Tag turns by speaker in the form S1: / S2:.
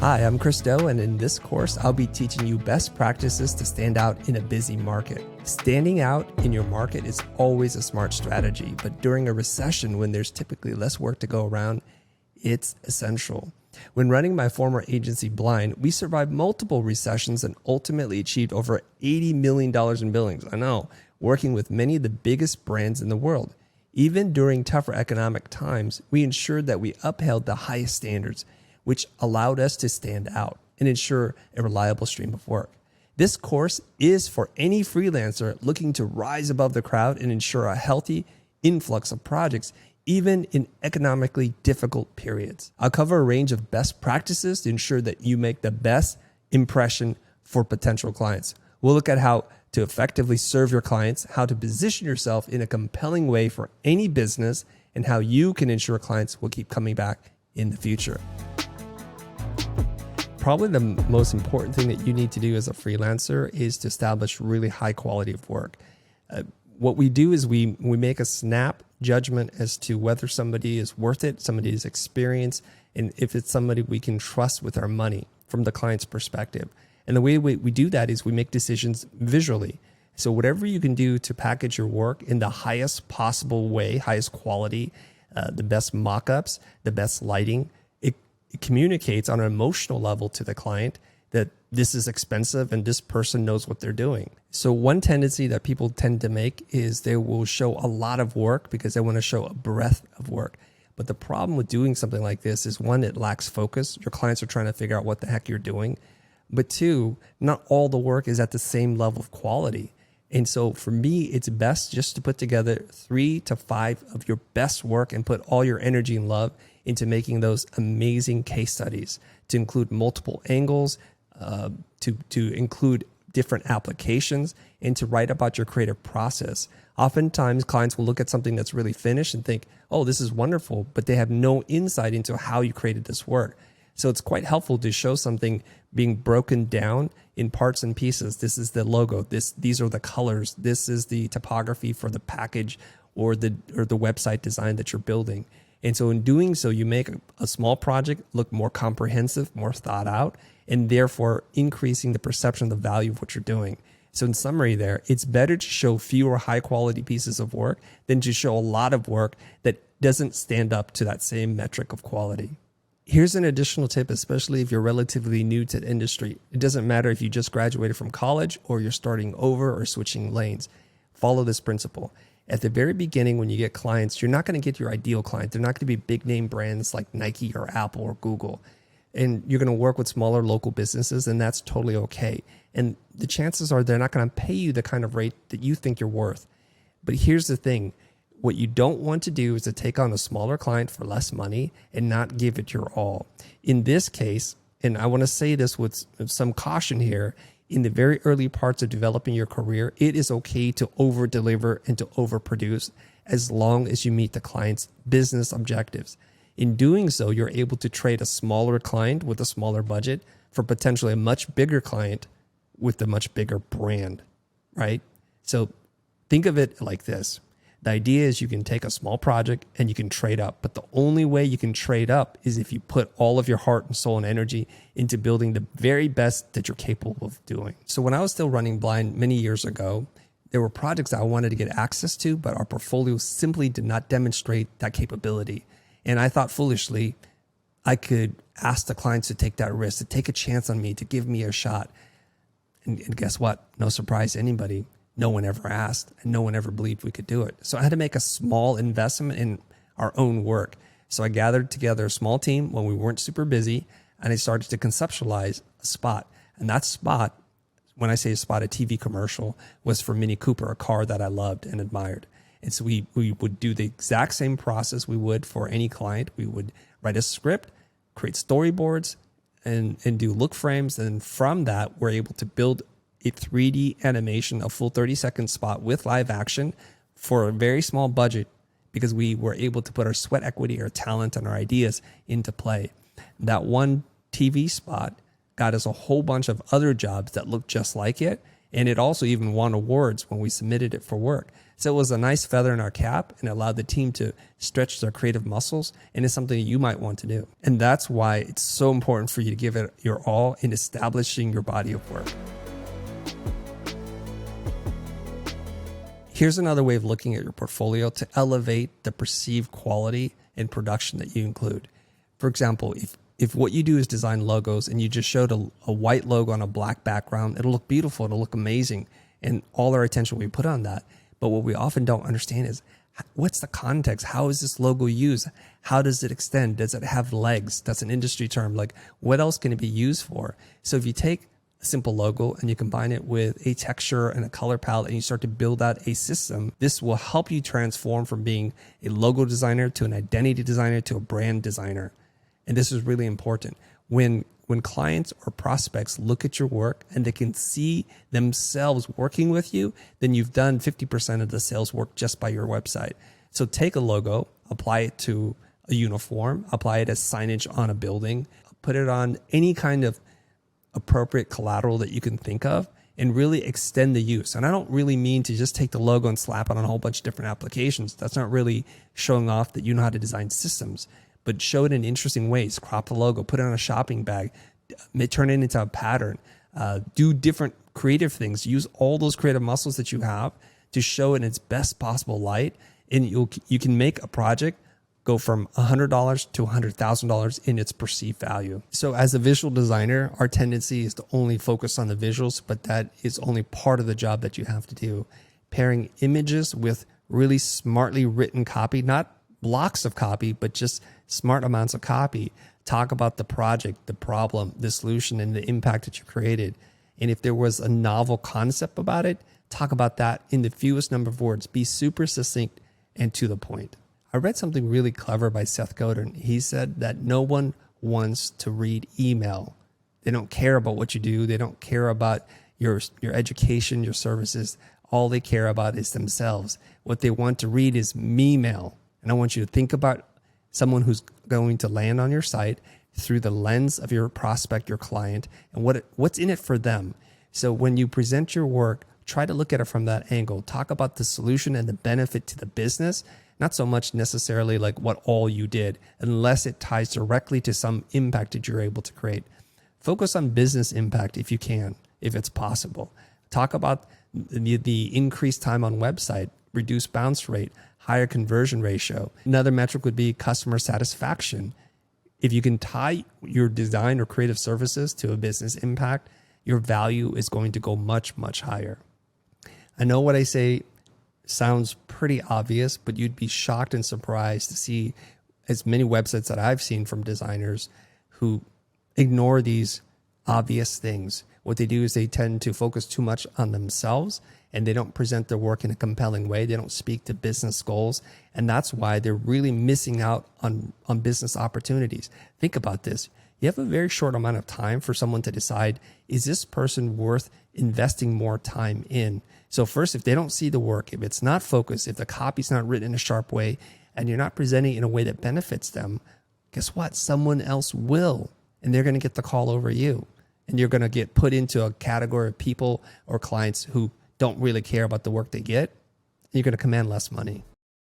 S1: Hi, I'm Chris Doe, and in this course, I'll be teaching you best practices to stand out in a busy market. Standing out in your market is always a smart strategy, but during a recession when there's typically less work to go around, it's essential. When running my former agency Blind, we survived multiple recessions and ultimately achieved over $80 million in billings. I know, working with many of the biggest brands in the world. Even during tougher economic times, we ensured that we upheld the highest standards, which allowed us to stand out and ensure a reliable stream of work. This course is for any freelancer looking to rise above the crowd and ensure a healthy influx of projects, even in economically difficult periods. I'll cover a range of best practices to ensure that you make the best impression for potential clients. We'll look at how to effectively serve your clients, how to position yourself in a compelling way for any business, and how you can ensure clients will keep coming back in the future. Probably the most important thing that you need to do as a freelancer is to establish really high quality of work. What we do is we make a snap judgment as to whether somebody is worth it, somebody is experienced, and if it's somebody we can trust with our money from the client's perspective. And the way we do that is we make decisions visually. So whatever you can do to package your work in the highest possible way, highest quality, the best mock-ups, the best lighting, it communicates on an emotional level to the client that this is expensive and this person knows what they're doing. So one tendency that people tend to make is they will show a lot of work because they want to show a breadth of work. But the problem with doing something like this is, one, it lacks focus. Your clients are trying to figure out what the heck you're doing. But two, not all the work is at the same level of quality. And so for me, it's best just to put together 3 to 5 of your best work and put all your energy and love into making those amazing case studies, to include multiple angles, to include different applications, and to write about your creative process. Oftentimes, clients will look at something that's really finished and think, oh, this is wonderful, but they have no insight into how you created this work. So it's quite helpful to show something being broken down in parts and pieces. This is the logo. These are the colors. This is the typography for the package or the website design that you're building. And so in doing so, you make a small project look more comprehensive, more thought out, and therefore increasing the perception of the value of what you're doing. So in summary there, it's better to show fewer high quality pieces of work than to show a lot of work that doesn't stand up to that same metric of quality. Here's an additional tip, especially if you're relatively new to the industry. It doesn't matter if you just graduated from college or you're starting over or switching lanes. Follow this principle. At the very beginning, when you get clients, you're not going to get your ideal client. They're not going to be big name brands like Nike or Apple or Google. And you're going to work with smaller local businesses, and that's totally okay. And the chances are they're not going to pay you the kind of rate that you think you're worth. But here's the thing. What you don't want to do is to take on a smaller client for less money and not give it your all. In this case, and I want to say this with some caution here, in the very early parts of developing your career, it is okay to over-deliver and to overproduce as long as you meet the client's business objectives. In doing so, you're able to trade a smaller client with a smaller budget for potentially a much bigger client with a much bigger brand, right? So think of it like this. The idea is you can take a small project and you can trade up, but the only way you can trade up is if you put all of your heart and soul and energy into building the very best that you're capable of doing. So when I was still running Blind many years ago, there were projects that I wanted to get access to, but our portfolio simply did not demonstrate that capability. And I thought foolishly, I could ask the clients to take that risk, to take a chance on me, to give me a shot. And guess what? No surprise to anybody. No one ever asked, and no one ever believed we could do it. So I had to make a small investment in our own work. So I gathered together a small team when we weren't super busy, and I started to conceptualize a spot. And that spot, when I say a spot, a TV commercial, was for Mini Cooper, a car that I loved and admired. And so we would do the exact same process we would for any client. We would write a script, create storyboards, and do look frames. And from that, we're able to build a 3D animation, a full 30-second spot with live action for a very small budget because we were able to put our sweat equity, our talent, and our ideas into play. That one TV spot got us a whole bunch of other jobs that looked just like it, and it also even won awards when we submitted it for work. So it was a nice feather in our cap and allowed the team to stretch their creative muscles. And it's something you might want to do. And that's why it's so important for you to give it your all in establishing your body of work. Here's another way of looking at your portfolio to elevate the perceived quality and production that you include. For example, if what you do is design logos and you just showed a white logo on a black background, it'll look beautiful, it'll look amazing, and all our attention will be put on that. But what we often don't understand is, what's the context? How is this logo used? How does it extend? Does it have legs? That's an industry term. Like, what else can it be used for? So if you take a simple logo and you combine it with a texture and a color palette and you start to build out a system, this will help you transform from being a logo designer to an identity designer to a brand designer. And this is really important. When clients or prospects look at your work and they can see themselves working with you, then you've done 50% of the sales work just by your website. So take a logo, apply it to a uniform, apply it as signage on a building, put it on any kind of appropriate collateral that you can think of, and really extend the use. And I don't really mean to just take the logo and slap it on a whole bunch of different applications. That's not really showing off that you know how to design systems. But show it in interesting ways. Crop the logo, put it on a shopping bag, turn it into a pattern, do different creative things. Use all those creative muscles that you have to show it in its best possible light. And you can make a project go from $100 to $100,000 in its perceived value. So as a visual designer, our tendency is to only focus on the visuals, but that is only part of the job that you have to do. Pairing images with really smartly written copy, not blocks of copy, but just smart amounts of copy. Talk about the project, the problem, the solution, and the impact that you created. And if there was a novel concept about it, talk about that in the fewest number of words. Be super succinct and to the point. I read something really clever by Seth Godin. He said that no one wants to read email. They don't care about what you do. They don't care about your education, your services. All they care about is themselves. What they want to read is me-mail. And I want you to think about someone who's going to land on your site through the lens of your prospect, your client, and what's in it for them. So when you present your work, try to look at it from that angle. Talk about the solution and the benefit to the business, not so much necessarily like what all you did, unless it ties directly to some impact that you're able to create. Focus on business impact if you can, if it's possible. Talk about the increased time on website, reduced bounce rate, higher conversion ratio. Another metric would be customer satisfaction. If you can tie your design or creative services to a business impact, your value is going to go much, much higher. I know what I say sounds pretty obvious, but you'd be shocked and surprised to see as many websites that I've seen from designers who ignore these obvious things. What they do is they tend to focus too much on themselves and they don't present their work in a compelling way. They don't speak to business goals. And that's why they're really missing out on business opportunities. Think about this. You have a very short amount of time for someone to decide, is this person worth investing more time in? So first, if they don't see the work, if it's not focused, if the copy's not written in a sharp way, and you're not presenting in a way that benefits them, guess what? Someone else will, and they're going to get the call over you. And you're going to get put into a category of people or clients who don't really care about the work they get. You're going to command less money.